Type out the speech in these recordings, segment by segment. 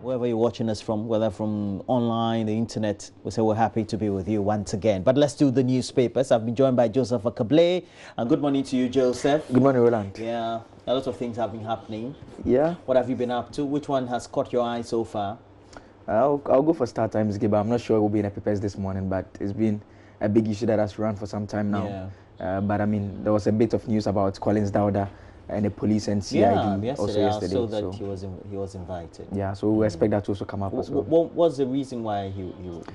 wherever you're watching us from, whether from online, the internet, we say we're happy to be with you once again. But let's do the newspapers. I've been joined by Joseph Akable. And good morning to you, Joseph. Good morning, Roland. Yeah, a lot of things have been happening. Yeah. What have you been up to? Which one has caught your eye so far? I'll go for Star Times, Giba. I'm not sure it will be in the papers this morning, but it's been a big issue that has run for some time now. Yeah. But I mean, there was a bit of news about Collins Dowda and the police and CID also yesterday. So that he was invited. Yeah, so we expect that to also come up as well. What's the reason why he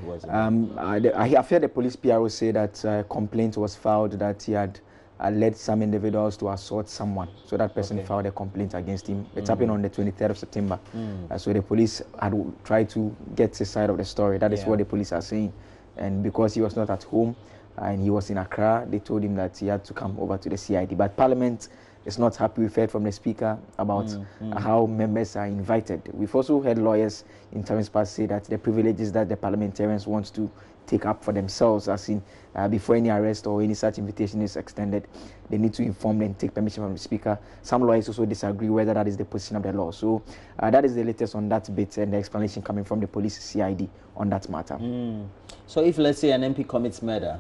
was invited? I've heard the police PRO say that a complaint was filed that he had led some individuals to assault someone. So that person filed a complaint against him. It's happened on the 23rd of September. So the police had tried to get his side of the story. That is what the police are saying. And because he was not at home and he was in Accra, they told him that he had to come over to the CID. But Parliament is not happy. We've heard from the Speaker about how members are invited. We've also heard lawyers in Terence Past say that the privileges that the parliamentarians want to take up for themselves, as in before any arrest or any such invitation is extended, they need to inform and take permission from the Speaker. Some lawyers also disagree whether that is the position of the law. So that is the latest on that bit and the explanation coming from the police CID on that matter. So if, let's say, an MP commits murder,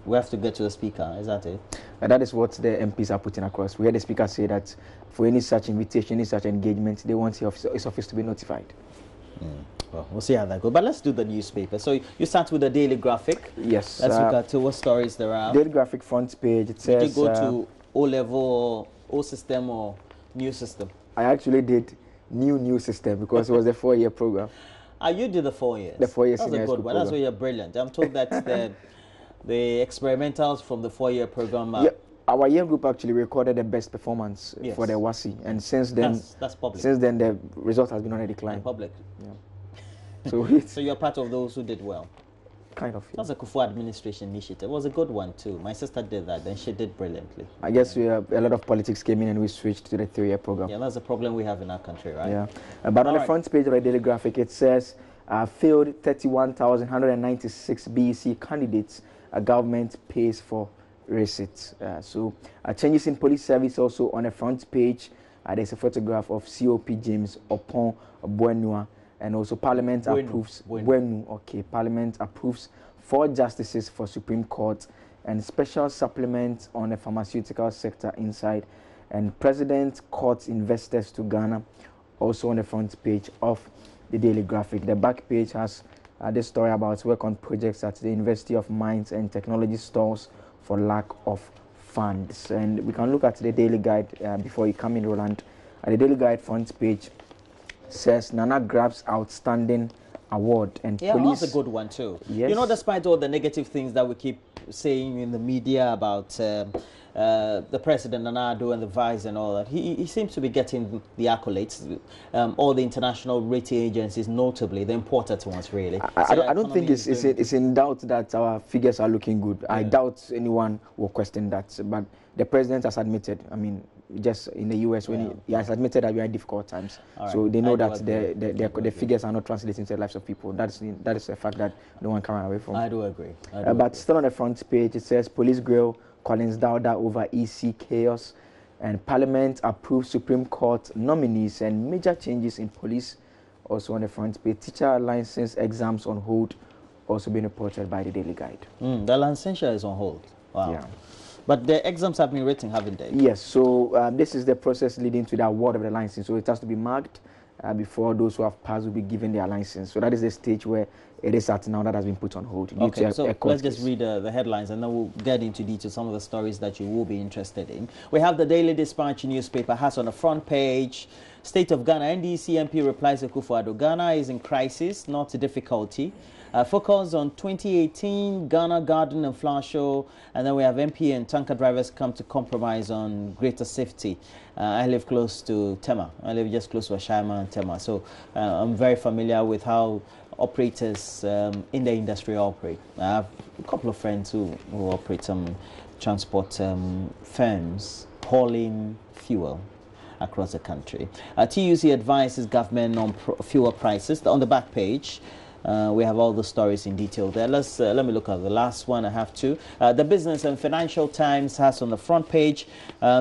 we have to get to the Speaker, is that it? That is what the MPs are putting across. We heard the Speaker say that for any such invitation, any such engagement, they want his office to be notified. Well, we'll see how that goes. But let's do the newspaper. So you start with the Daily Graphic. Yes. Let's look at what stories there are. Daily Graphic front page. It says. Did you go to O-level, O system, or new system? I actually did new system because it was the 4-year program. You did the 4 years. The 4 years. That's a good one. That's why you're brilliant. I'm told that the experimentals from the 4-year program. Our year group actually recorded the best performance for the WASI, and since then, that's public. Since then, the result has been on a decline. Public. Yeah. So you're part of those who did well. Kind of. That's a Kufu administration initiative. It was a good one too. My sister did that, and she did brilliantly. I guess a lot of politics came in, and we switched to the 3-year program. Yeah, that's a problem we have in our country, right? Yeah. But on the front page of the Daily Graphic, it says failed 31,196 BECE candidates. A government pays for receipts. So changes in police service also on the front page. There's a photograph of COP James Opon Buenua, and also Parliament approves Parliament approves 4 justices for Supreme Court, and special supplement on the pharmaceutical sector inside, and President courts investors to Ghana, also on the front page of the Daily Graphic. The back page has this story about work on projects at the University of Mines and Technology stalls for lack of funds. And we can look at the Daily Guide before you come in, Roland. The Daily Guide front page says Nana grabs outstanding award, and police. That's a good one too. Yes. You know, despite all the negative things that we keep saying in the media about the president Nana and the vice and all that, he seems to be getting the accolades. All the international rating agencies, notably the important ones, really. I don't think it's in doubt that our figures are looking good. Yeah. I doubt anyone will question that. But the president has admitted, I mean, just in the US, when he has admitted that we are in difficult times. So they know that the figures are not translating to the lives of people. That is a fact that no one can run away from. I do agree. But still on the front page, it says police grill Collins Dowda over EC chaos, and Parliament approves Supreme Court nominees, and major changes in police. Also on the front page, teacher license exams on hold, also being reported by the Daily Guide. The licensure is on hold. Wow. Yeah. But the exams have been written, haven't they? Yes. So this is the process leading to the award of the license. So it has to be marked before those who have passed will be given their license. So that is the stage where it is at now that has been put on hold. Okay, so let's just read the headlines, and then we'll get into detail some of the stories that you will be interested in. We have the Daily Dispatch newspaper has on the front page, State of Ghana, NDC MP replies to Akufo-Addo. Ghana is in crisis, not difficulty. Focus on 2018 Ghana Garden and Flower Show, and then we have MP and tanker drivers come to compromise on greater safety. I live close to Tema. I live just close to Ashaiman and Tema, so I'm very familiar with how operators in the industry operate. I have a couple of friends who operate some transport firms hauling fuel across the country. TUC advises government on fuel prices. On the back page, we have all the stories in detail there. Let me look at the last one. I have two. The Business and Financial Times has on the front page,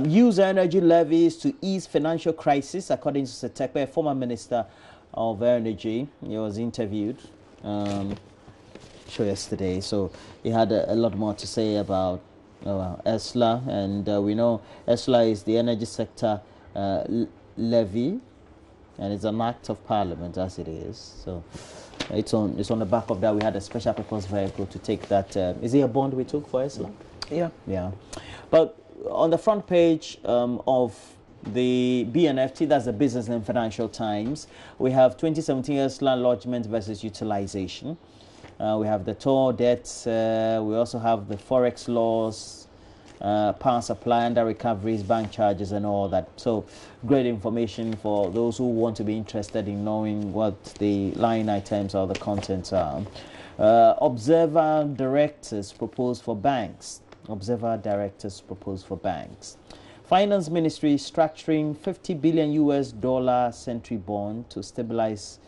use energy levies to ease financial crisis, according to Setekpe, former minister of Energy. He was interviewed yesterday, so he had a lot more to say about ESLA, and we know ESLA is the energy sector levy, and it's an act of parliament as it is. So it's on the back of that. We had a special purpose vehicle to take that. Is it a bond we took for ESLA? Yeah. But on the front page of the BNFT, that's the Business and Financial Times, we have 2017 ESLA lodgement versus utilization. We have the toll debts. We also have the forex laws, power supply, under recoveries, bank charges, and all that. So great information for those who want to be interested in knowing what the line items or the contents are. Observer directors proposed for banks. Observer directors proposed for banks. Finance Ministry structuring $50 billion century bond to stabilize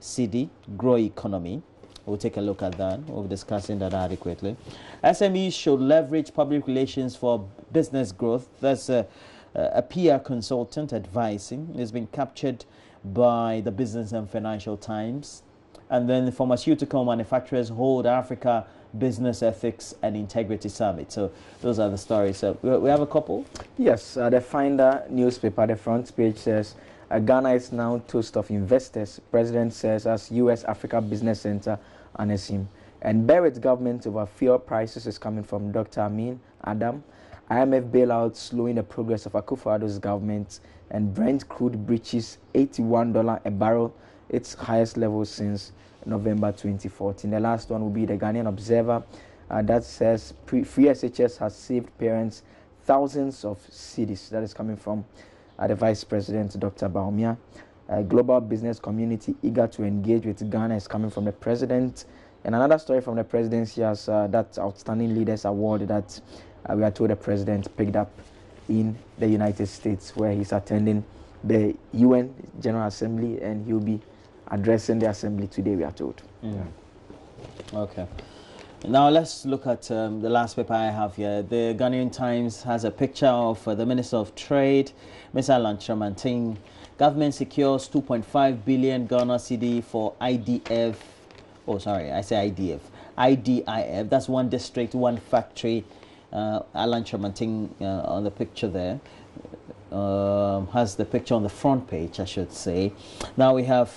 city, grow economy. We'll take a look at that. We'll be discussing that adequately. SMEs should leverage public relations for business growth. That's a PR consultant advising. It's been captured by the Business and Financial Times. And then the Pharmaceutical Manufacturers hold Africa Business Ethics and Integrity Summit. So those are the stories. So we have a couple. Yes, the Finder newspaper, the front page says, Ghana is now toast of investors. President says as U.S. Africa Business Center ANESIM. And Barrett's government over fuel prices is coming from Dr. Amin Adam. IMF bailout slowing the progress of Akufo-Addo's government. And Brent crude breaches $81 a barrel, its highest level since November 2014. The last one will be the Ghanaian Observer that says free SHS has saved parents thousands of cedis. That is coming from the Vice President, Dr. Baumia. Global business community eager to engage with Ghana is coming from the President. And another story from the presidency has that Outstanding Leaders Award that we are told the President picked up in the United States, where he's attending the UN General Assembly, and he'll be addressing the Assembly today, we are told. Okay. Now let's look at the last paper I have here. The Ghanaian Times has a picture of the Minister of Trade, Mr. Alan Chamanting. Government secures 2.5 billion Ghana cedi for IDF. Oh, sorry, I say IDF. IDIF. That's one district, one factory. Alan Chamanting on the picture there. Has the picture on the front page, I should say. Now we have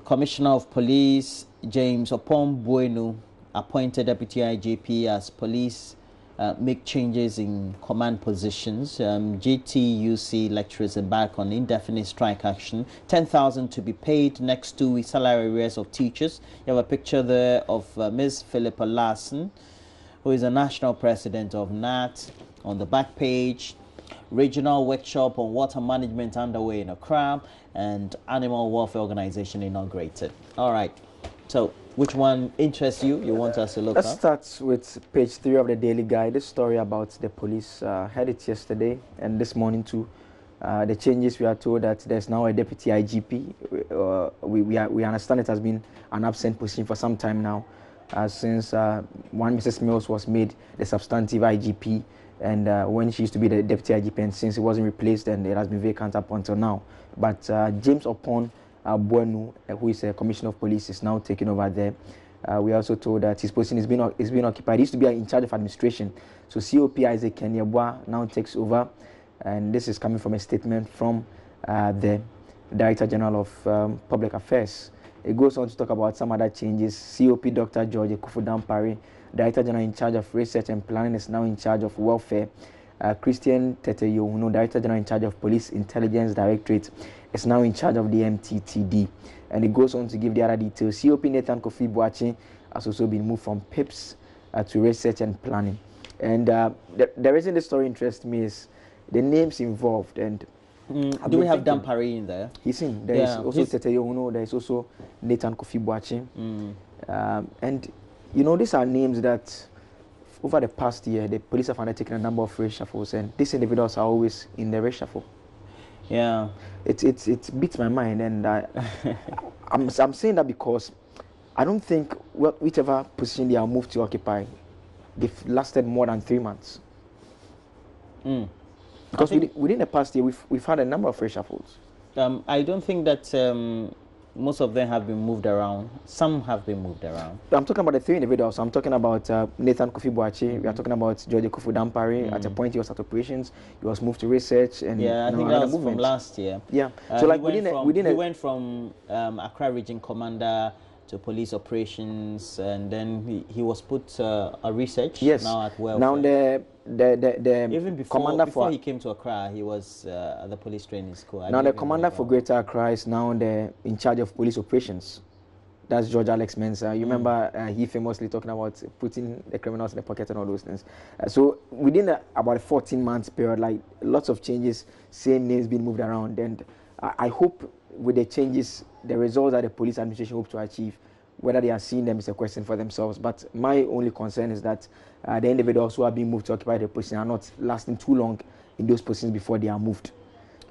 Commissioner of Police James Opon Bueno appointed Deputy IGP as police make changes in command positions. GTUC lecturers embark on indefinite strike action. 10,000 to be paid next 2 weeks salary arrears of teachers. You have a picture there of Ms. Philippa Larson, who is a national president of NAT. On the back page, regional workshop on water management underway in Accra, and animal welfare organization inaugurated. All right. So, which one interests you? You want us to look at? Let's start with page 3 of the Daily Guide. This story about the police had it yesterday and this morning too. The changes, we are told that there's now a deputy IGP. We understand it has been an absent position for some time now, since one Mrs. Mills was made the substantive IGP, and when she used to be the deputy IGP, and since it wasn't replaced, and it has been vacant up until now. But James Opon Bueno, who is a commissioner of police, is now taking over there. We are also told that his position is being occupied. He used to be in charge of administration. So COP Isaac Kenyabwa now takes over, and this is coming from a statement from the Director General of Public Affairs. It goes on to talk about some other changes. COP Dr. George Ekufu-Dampare, Director General in charge of Research and Planning, is now in charge of Welfare. Christian Teteyo, Director General in charge of Police Intelligence Directorate, is now in charge of the MTTD. And it goes on to give the other details. COP Nathan Kofi Boachi has also been moved from PIPS to Research and Planning. And the reason this story interests me is the names involved. And do we have Dampare in there? He's in. There is also Teteyo, there is also Nathan Kofi Boachi. And, these are names that over the past year, the police have undertaken a number of reshuffles, and these individuals are always in the reshuffle. Yeah, it beats my mind, and I'm saying that because I don't think whichever position they are moved to occupy, they've lasted more than 3 months. Because within the past year, we've had a number of reshuffles. I don't think that most of them have been moved around. Some have been moved around. I'm talking about the three individuals. I'm talking about Nathan Kofi Boakye. We are talking about George Kufu Dampare. At a point, he was at operations. He was moved to research. And I think that was from last year. Yeah. So like he went from Accra Region Commander to police operations, and then he was put a research. Yes. Now at welfare. Now the even before he came to Accra, he was at the police training school. Now the commander for Greater Accra is now in charge of police operations. That's George Alex Mensah. You remember he famously talking about putting the criminals in the pocket and all those things. So within about a 14-month period, like lots of changes, same names being moved around, and I hope with the changes, the results that the police administration hope to achieve, whether they are seeing them is a question for themselves. But my only concern is that the individuals who are being moved to occupy the position are not lasting too long in those positions before they are moved.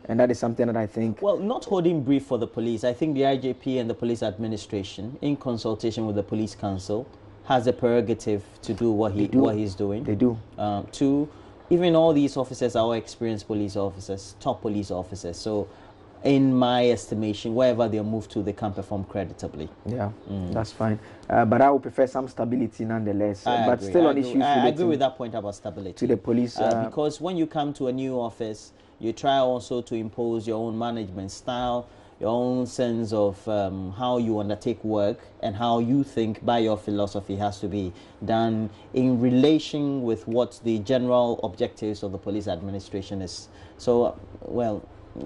And that is something that I think... Well, not holding brief for the police. I think the IJP and the police administration, in consultation with the police council, has a prerogative to do what he's doing. They do. Two, even all these officers are all experienced police officers, top police officers. So in my estimation, wherever they're moved to, they can perform creditably. Yeah, that's fine. But I would prefer some stability nonetheless. But still on issues I agree with that point about stability. To the police. Because when you come to a new office, you try also to impose your own management style, your own sense of how you undertake work, and how you think by your philosophy has to be done in relation with what the general objectives of the police administration is. So, well,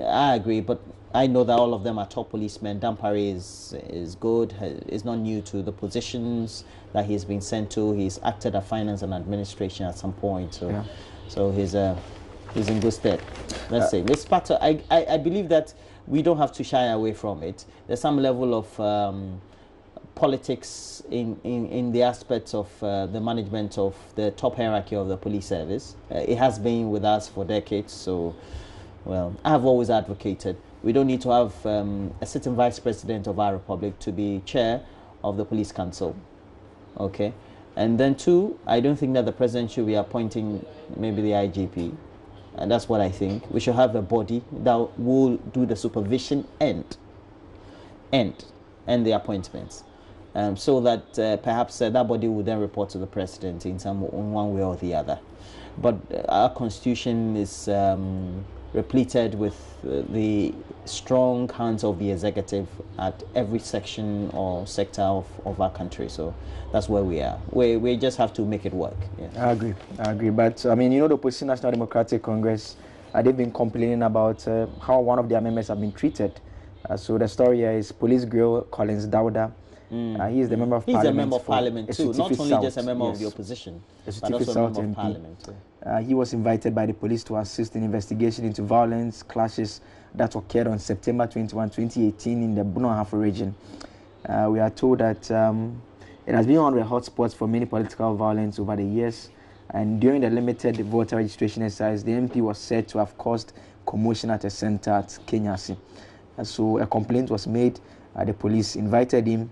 I agree, but I know that all of them are top policemen. Dampare is good, is not new to the positions that he's been sent to. He's acted at finance and administration at some point, so yeah. So he's in good stead. Let's say this part. I believe that we don't have to shy away from it. There's some level of politics in the aspects of the management of the top hierarchy of the police service. It has been with us for decades, so. Well, I have always advocated we don't need to have a certain vice president of our republic to be chair of the police council. Okay, and then two, I don't think that the president should be appointing maybe the IGP, and that's what I think. We should have a body that will do the supervision and the appointments, so that perhaps that body will then report to the president in one way or the other. But our constitution is repleted with the strong hands of the executive at every section or sector of our country. So that's where we are. We just have to make it work. Yeah. I agree. But I mean, you know, the opposition National Democratic Congress, they've been complaining about how one of their members have been treated. So the story here is Police Grill Collins Dawda. He is the member of Parliament. He's a member of Parliament too, not only just a member of the opposition, but also a member of Parliament too. He was invited by the police to assist in investigation into violence clashes that occurred on September 21, 2018 in the Buno-Ahafo region. We are told that it has been one of the hotspots for many political violence over the years, and during the limited voter registration exercise, the MP was said to have caused commotion at a center at Kenyasi. So a complaint was made. The police invited him,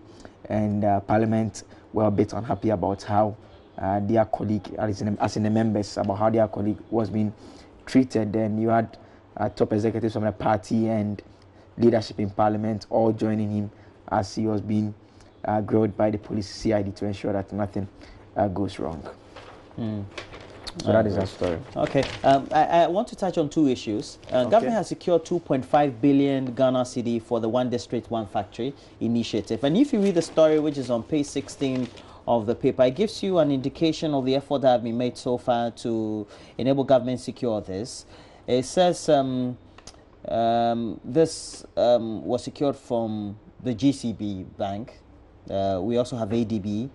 and Parliament were a bit unhappy about how their colleague, as in the members, about how their colleague was being treated. Then you had top executives from the party and leadership in Parliament all joining him as he was being grilled by the police CID to ensure that nothing goes wrong. So that is our story. Okay, I want to touch on two issues. Government has secured 2.5 billion Ghana cedi for the One District, One Factory initiative. And if you read the story, which is on page 16 of the paper, it gives you an indication of the effort that has been made so far to enable government secure this. It says this was secured from the GCB Bank. We also have ADB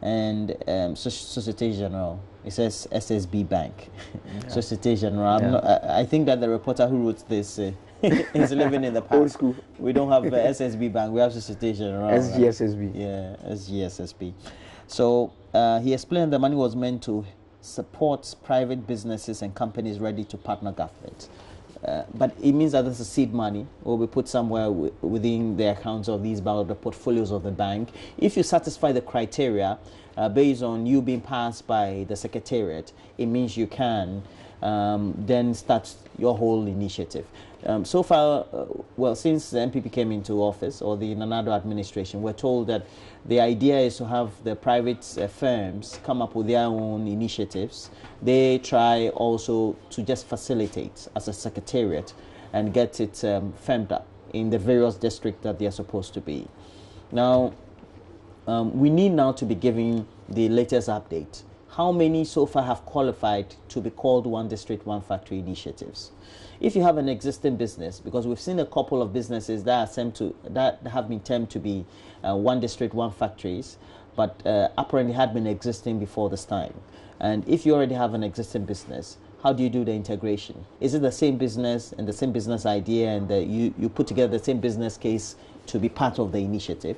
and Societe Generale. It says SSB Bank, yeah. Societe Generale. Yeah. I think that the reporter who wrote this is living in the past. Old school. We don't have SSB Bank. We have Societe Generale. SGSSB. Right? Yeah, SGSSB. So he explained the money was meant to support private businesses and companies ready to partner government. But it means that this is seed money will be put somewhere within the accounts of these the portfolios of the bank. If you satisfy the criteria based on you being passed by the secretariat, it means you can then start your whole initiative. So far, well, since the MPP came into office, or the Nanado administration, we're told that the idea is to have the private firms come up with their own initiatives. They try also to just facilitate as a secretariat and get it firmed up in the various districts that they are supposed to be. Now, we need now to be giving the latest update. How many so far have qualified to be called One District, One Factory initiatives? If you have an existing business, because we've seen a couple of businesses that have been termed to be One District, One Factories, but apparently had been existing before this time. And if you already have an existing business, how do you do the integration? Is it the same business and the same business idea, and you put together the same business case to be part of the initiative?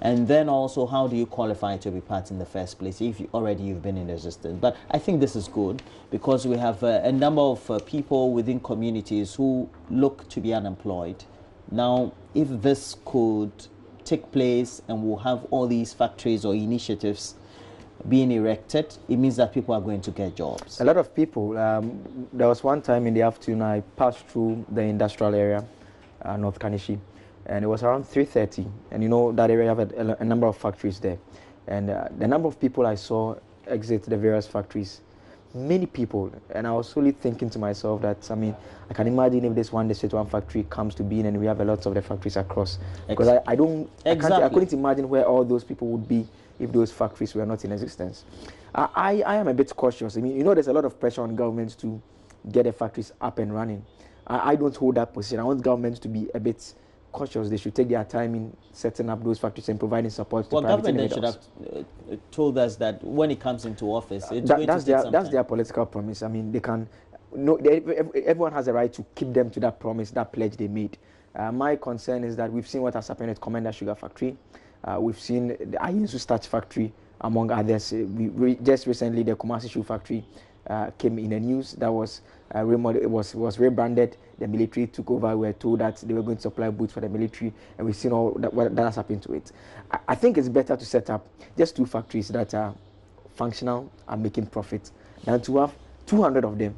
And then also, how do you qualify to be part in the first place if you've been in existence? But I think this is good because we have a number of people within communities who look to be unemployed. Now, if this could take place and we'll have all these factories or initiatives being erected, it means that people are going to get jobs. A lot of people, there was one time in the afternoon I passed through the industrial area, North Kanishi, and it was around 3:30, and you know that area have a number of factories there, and the number of people I saw exit the various factories, many people, and I was solely thinking to myself that, I mean, I can imagine if this One District, One Factory comes to being and we have a lot of the factories across, because I couldn't imagine where all those people would be if those factories were not in existence. I am a bit cautious. I mean, you know, there's a lot of pressure on governments to get the factories up and running. I don't hold that position. I want governments to be a bit cautious. They should take their time in setting up those factories and providing support to private individuals. Well, government should have told us that when it comes into office, it's that's their political promise. I mean, they can. No, everyone has a right to keep them to that promise, that pledge they made. My concern is that we've seen what has happened at Commander Sugar Factory. We've seen the Ayensu Starch Factory, among others. Just recently, the Kumasi Shoe Factory came in the news. That was was rebranded. The military took over. We were told that they were going to supply boots for the military, and we've seen all that, what has happened to it. I think it's better to set up just 2 factories that are functional and making profit than to have 200 of them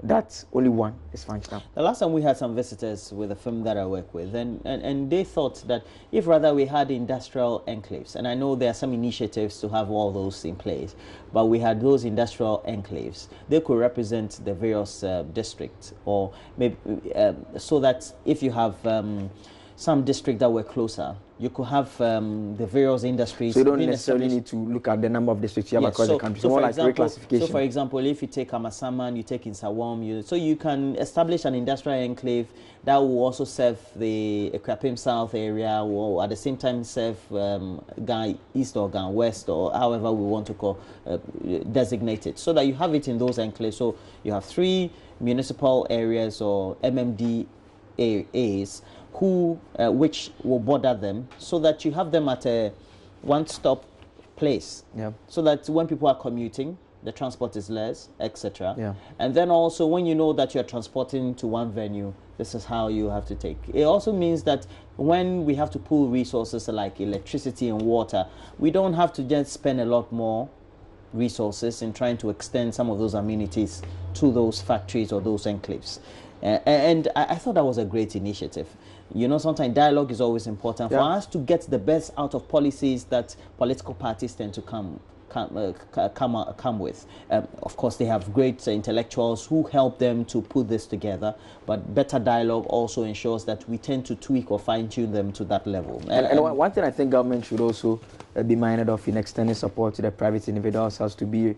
that only one is functional. The last time we had some visitors with a firm that I work with, and they thought that if rather we had industrial enclaves, and I know there are some initiatives to have all those in place, but we had those industrial enclaves, they could represent the various districts, or maybe so that if you have some district that were closer, you could have the various industries. So you don't necessarily need to look at the number of districts you have across the country. So more like reclassification. So for example, if you take Amasaman, you take Insawam, so you can establish an industrial enclave that will also serve the Ekrapim South area, or at the same time serve Gan East or Gan West, or however we want to call designate it, so that you have it in those enclaves. So you have 3 municipal areas or MMDAs which will border them, so that you have them at a one-stop place, so that when people are commuting, the transport is less, etc. And then also, when you know that you're transporting to one venue, this is how you have to take. It also means that when we have to pull resources like electricity and water, we don't have to just spend a lot more resources in trying to extend some of those amenities to those factories or those enclaves. And I thought that was a great initiative. You know, sometimes dialogue is always important for us to get the best out of policies that political parties tend to come with. Of course, they have great intellectuals who help them to put this together, but better dialogue also ensures that we tend to tweak or fine-tune them to that level. And one thing I think government should also be minded of in extending support to the private individuals has to be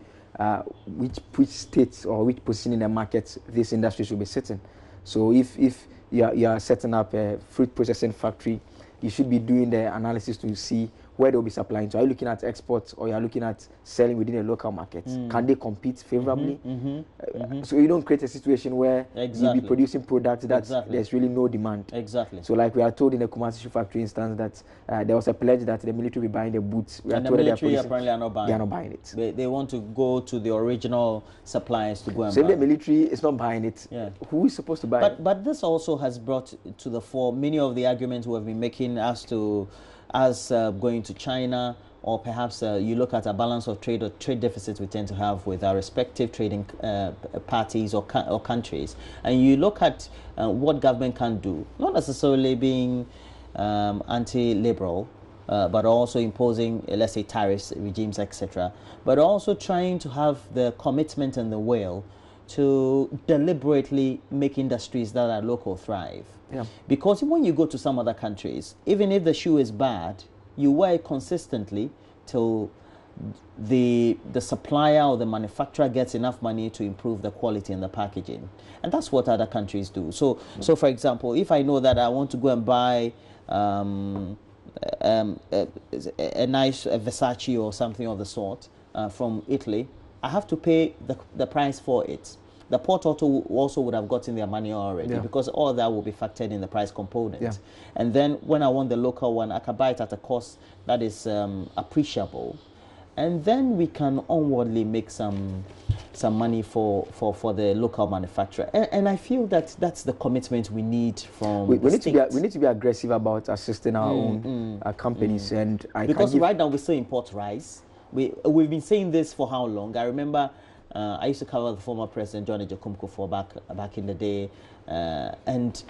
which states or which position in the market this industry should be sitting. So if you are setting up a fruit processing factory, you should be doing the analysis to see where they'll be supplying to. Are you looking at exports, or you are looking at selling within a local market? Can they compete favorably? So you don't create a situation where you'll be producing products that there's really no demand. So like we are told in the Kumasi Shoe Factory instance that there was a pledge that the military will be buying the boots. And the military apparently are not buying. They are not buying it. They want to go to the original suppliers to go and buy. So if the military is not buying it, who is supposed to buy it? But this also has brought to the fore many of the arguments we have been making as to going to China or perhaps you look at a balance of trade or trade deficits we tend to have with our respective trading parties or countries, and you look at what government can do, not necessarily being anti-liberal, but also imposing, let's say, tariffs, regimes, etc., but also trying to have the commitment and the will to deliberately make industries that are local thrive. Yeah. Because when you go to some other countries, even if the shoe is bad, you wear it consistently till the supplier or the manufacturer gets enough money to improve the quality and the packaging. And that's what other countries do. So for example, if I know that I want to go and buy a nice Versace or something of the sort from Italy, I have to pay the price for it. The port also would have gotten their money already, because all that will be factored in the price component. Yeah. And then when I want the local one, I can buy it at a cost that is appreciable. And then we can onwardly make some money for the local manufacturer. And I feel that that's the commitment we need from we need to be aggressive about assisting our own companies. And because right now we still import rice. We've been saying this for how long? I remember I used to cover the former president John Ejiokumko back in the day, and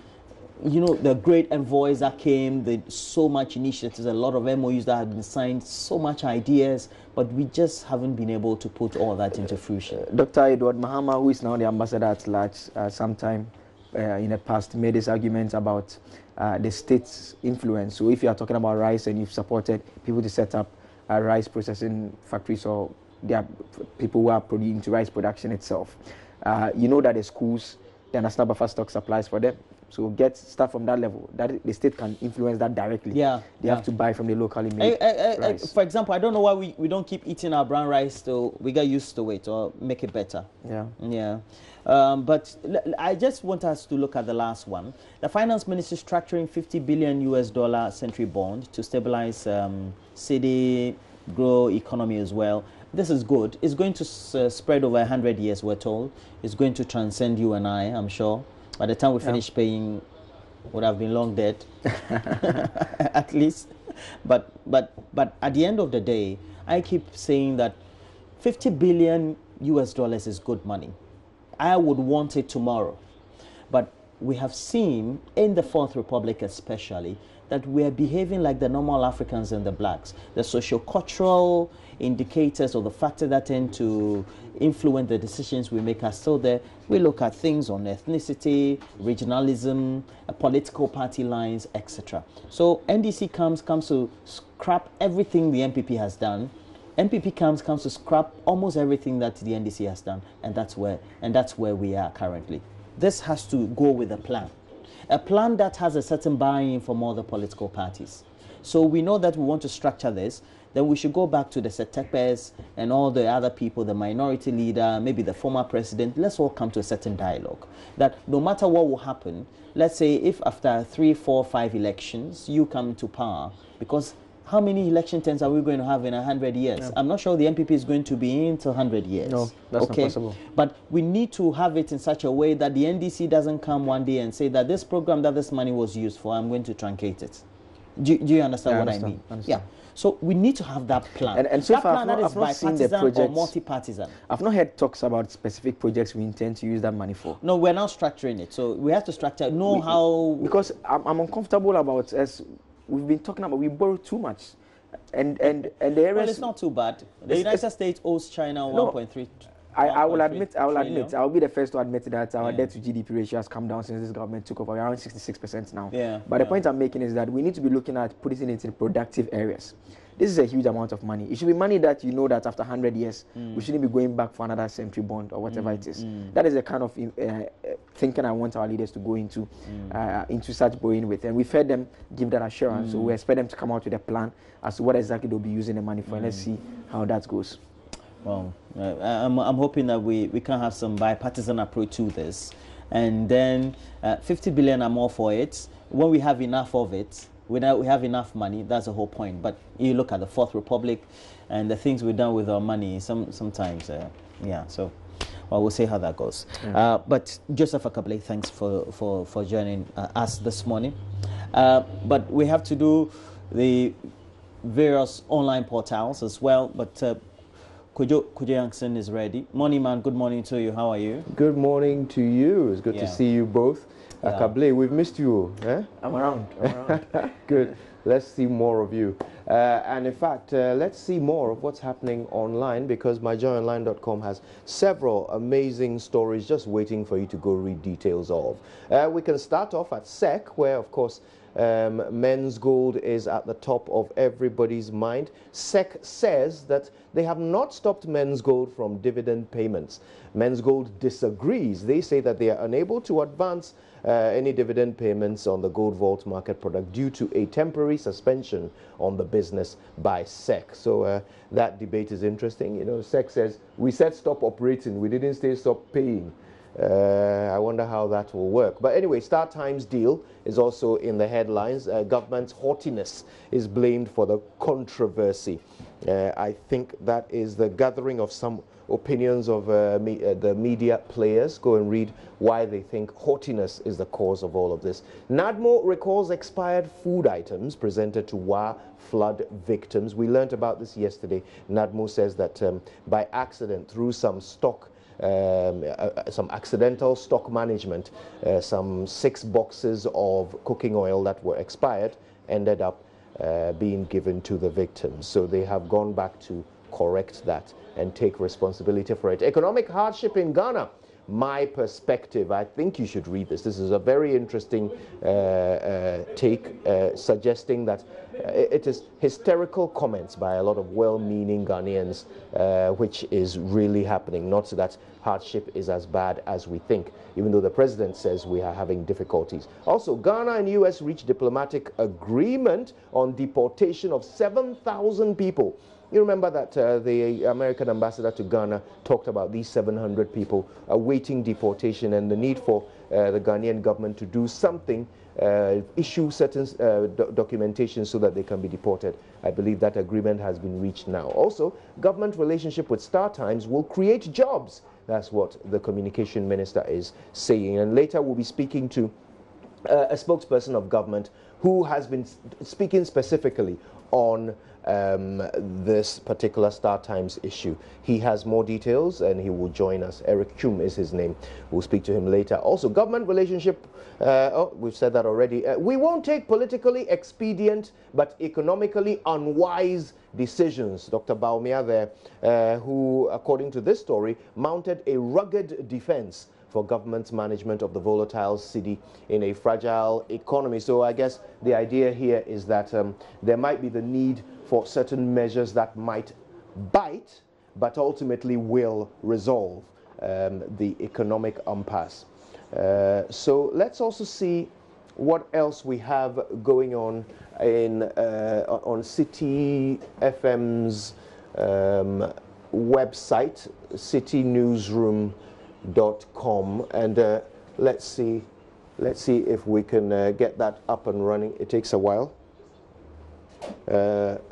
you know, the great envoys that came, so much initiatives, a lot of MOUs that have been signed, so much ideas, but we just haven't been able to put all that into fruition. Dr. Edward Mahama, who is now the ambassador at large, sometime in the past made this argument about the state's influence. So if you are talking about rice and you've supported people to set up rice processing factories, or there are people who are into rice production itself, you know that the schools, the national buffer stock supplies for them. So get stuff from that level, that the state can influence that directly. Yeah, they have to buy from the locally made rice. For example, I don't know why we don't keep eating our brown rice till we get used to it or make it better. Yeah. But I just want us to look at the last one. The finance minister is structuring $50 billion century bond to stabilize city, grow economy as well. This is good. It's going to spread over 100 years, we're told. It's going to transcend you and I, I'm sure. By the time we finish paying, would have been long dead, at least. But at the end of the day, I keep saying that $50 billion is good money. I would want it tomorrow. But we have seen in the Fourth Republic especially that we are behaving like the normal Africans and the blacks. The socio-cultural indicators or the factors that tend to influence the decisions we make are still there. We look at things on ethnicity, regionalism, political party lines, etc. So NDC comes to scrap everything the NPP has done. NPP comes to scrap almost everything that the NDC has done, and that's where we are currently. This has to go with a plan that has a certain buy-in from all the political parties. So we know that we want to structure this. Then we should go back to the Setepes and all the other people, the minority leader, maybe the former president. Let's all come to a certain dialogue that no matter what will happen, let's say if after 3, 4, 5 elections you come to power, because how many election terms are we going to have in 100 years? Yeah. I'm not sure the NPP is going to be in till 100 years. No, that's not possible. But we need to have it in such a way that the NDC doesn't come one day and say that this program that this money was used for, I'm going to truncate it. Do you understand what I mean? Yeah. So we need to have that plan. And so that far, plan I've not seen the projects, or multi-partisan. I've not heard talks about specific projects we intend to use that money for. No, we're now structuring it. So we have to structure, how... Because I'm uncomfortable about, as we've been talking about, we borrow too much. And the areas... Well, it's not too bad. The United States owes China 1.3... I will admit, I'll be the first to admit that our debt to GDP ratio has come down since this government took over. We're around 66% now. But the point I'm making is that we need to be looking at putting it in productive areas. This is a huge amount of money. It should be money that you know that after 100 years, we shouldn't be going back for another century bond or whatever it is. That is the kind of thinking I want our leaders to go into such borrowing with. And we've heard them give that assurance. So we expect them to come out with a plan as to what exactly they'll be using the money for. And let's see how that goes. Well, I'm hoping that we can have some bipartisan approach to this. And then 50 billion, I'm all for it. When we have enough of it, we have enough money, that's the whole point. But you look at the Fourth Republic and the things we've done with our money, sometimes, so well, we'll see how that goes. But Joseph Akabale, thanks for joining us this morning. But we have to do the various online portals as well. But Kujo Youngson is ready. Morning, man. Good morning to you. How are you? Good morning to you. It's good to see you both. Kable, we've missed you. Eh? I'm around. Good. Let's see more of you. And in fact, let's see more of what's happening online, because myjoyonline.com has several amazing stories just waiting for you to go read details of. We can start off at SEC, where, of course, men's gold is at the top of everybody's mind. SEC says that they have not stopped men's gold from dividend payments. Men's gold disagrees. They say that they are unable to advance any dividend payments on the gold vault market product due to a temporary suspension on the business by SEC. So that debate is interesting. You know, SEC says, we said stop operating, we didn't say stop paying. I wonder how that will work. But anyway, Star Times deal is also in the headlines. Government's haughtiness is blamed for the controversy. I think that is the gathering of some opinions of the media players. Go and read why they think haughtiness is the cause of all of this. NADMO recalls expired food items presented to WA flood victims. We learned about this yesterday. NADMO says that by accident, through some some accidental stock management, some 6 boxes of cooking oil that were expired ended up being given to the victims. So they have gone back to correct that and take responsibility for it. Economic hardship in Ghana. My perspective. I think you should read this. This is a very interesting take, suggesting that it is hysterical comments by a lot of well-meaning Ghanaians, which is really happening. Not that hardship is as bad as we think, even though the president says we are having difficulties. Also, Ghana and US reached diplomatic agreement on deportation of 7,000 people. You remember that the American ambassador to Ghana talked about these 700 people awaiting deportation and the need for the Ghanaian government to do something, issue certain documentation so that they can be deported. I believe that agreement has been reached now. Also, government relationship with Star Times will create jobs. That's what the communication minister is saying. And later we'll be speaking to a spokesperson of government who has been speaking specifically on this particular Star Times issue. He has more details and he will join us. Eric Chum is his name. We'll speak to him later. Also, government relationship, we've said that already. We won't take politically expedient but economically unwise decisions. Dr. Baumia there, who, according to this story, mounted a rugged defense for government's management of the volatile city in a fragile economy. So I guess the idea here is that there might be the need for certain measures that might bite, but ultimately will resolve the economic impasse. So let's also see what else we have going on in on City FM's website, citynewsroom.com, and let's see if we can get that up and running. It takes a while.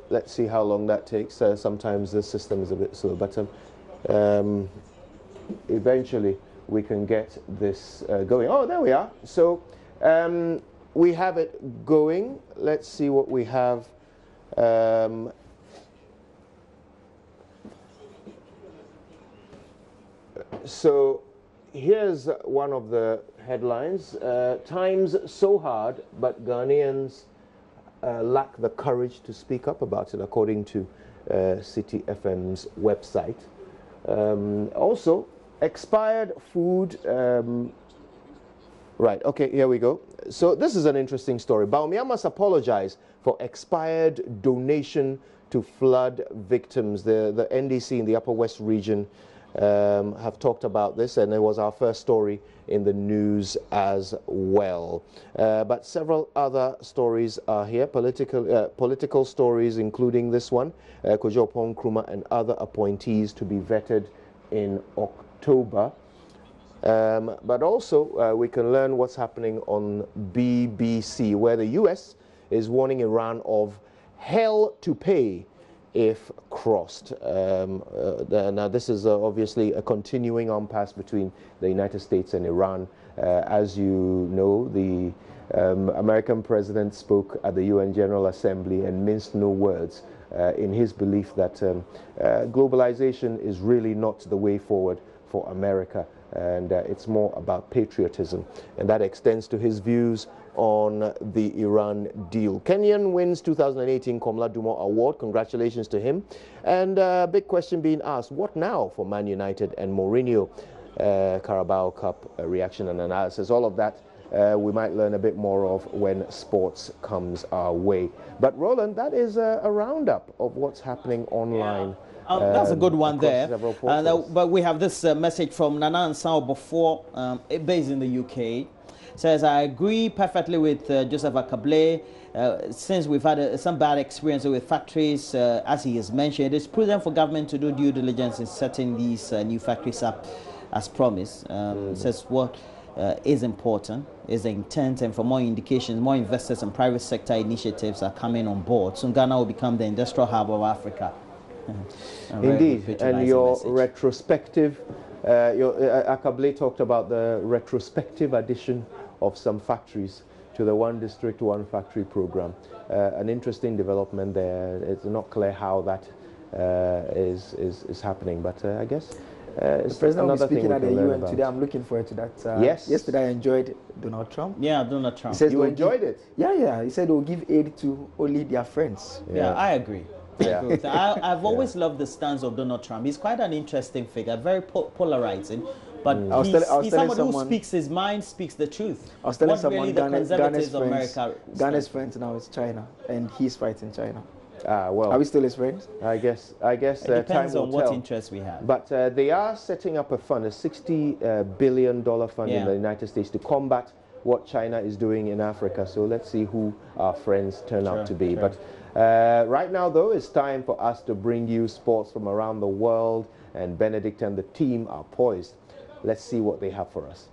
Let's see how long that takes. Sometimes the system is a bit slow, but eventually we can get this going. Oh, there we are. So we have it going. Let's see what we have. So here's one of the headlines. Times so hard, but Ghanaians lack the courage to speak up about it, according to City FM's website. Also, expired food. Right, okay, here we go. So this is an interesting story. Baumia must apologize for expired donation to flood victims. The NDC in the Upper West region have talked about this, and it was our first story in the news as well. But several other stories are here, political stories, including this one, Kojo Nkrumah and other appointees to be vetted in October. But also, we can learn what's happening on BBC, where the US is warning Iran of hell to pay if crossed. Now, this is obviously a continuing impasse between the United States and Iran. As you know, the American president spoke at the UN General Assembly and minced no words in his belief that globalization is really not the way forward for America, and it's more about patriotism, and that extends to his views on the Iran deal. Kenyan wins 2018 Komla Dumo Award. Congratulations to him. And big question being asked, what now for Man United and Mourinho? Carabao Cup reaction and analysis, all of that we might learn a bit more of when sports comes our way. But Roland, that is a roundup of what's happening online. That's a good one there. But we have this message from Nana Ansao before, based in the UK. Says, I agree perfectly with Joseph Akable. Since we've had some bad experience with factories, as he has mentioned, it's prudent for government to do due diligence in setting these new factories up as promised. Says what is important is the intent, and for more indications, more investors and private sector initiatives are coming on board. Soon Ghana will become the industrial hub of Africa. Indeed, and your retrospective, Akable talked about the retrospective addition of some factories to the One District, One Factory program. An interesting development there. It's not clear how that is happening, but I guess the president will be speaking at the UN today. I'm looking forward to that. Yes. Yesterday I enjoyed Donald Trump. Yeah, Donald Trump. He says you enjoyed it? Yeah. He said they will give aid to only their friends. Yeah, I agree. I've always loved the stance of Donald Trump. He's quite an interesting figure, very polarizing. But he's somebody who speaks his mind, speaks the truth. I was telling what someone really the conservatives of America Ghana's friends now is China, and he's fighting China. Well, are we still his friends? I guess it depends time will on what tell. interest we have. But they are setting up a fund, a $60 billion fund in the United States to combat what China is doing in Africa. So let's see who our friends turn out to be. But right now, though, it's time for us to bring you sports from around the world, and Benedict and the team are poised. Let's see what they have for us.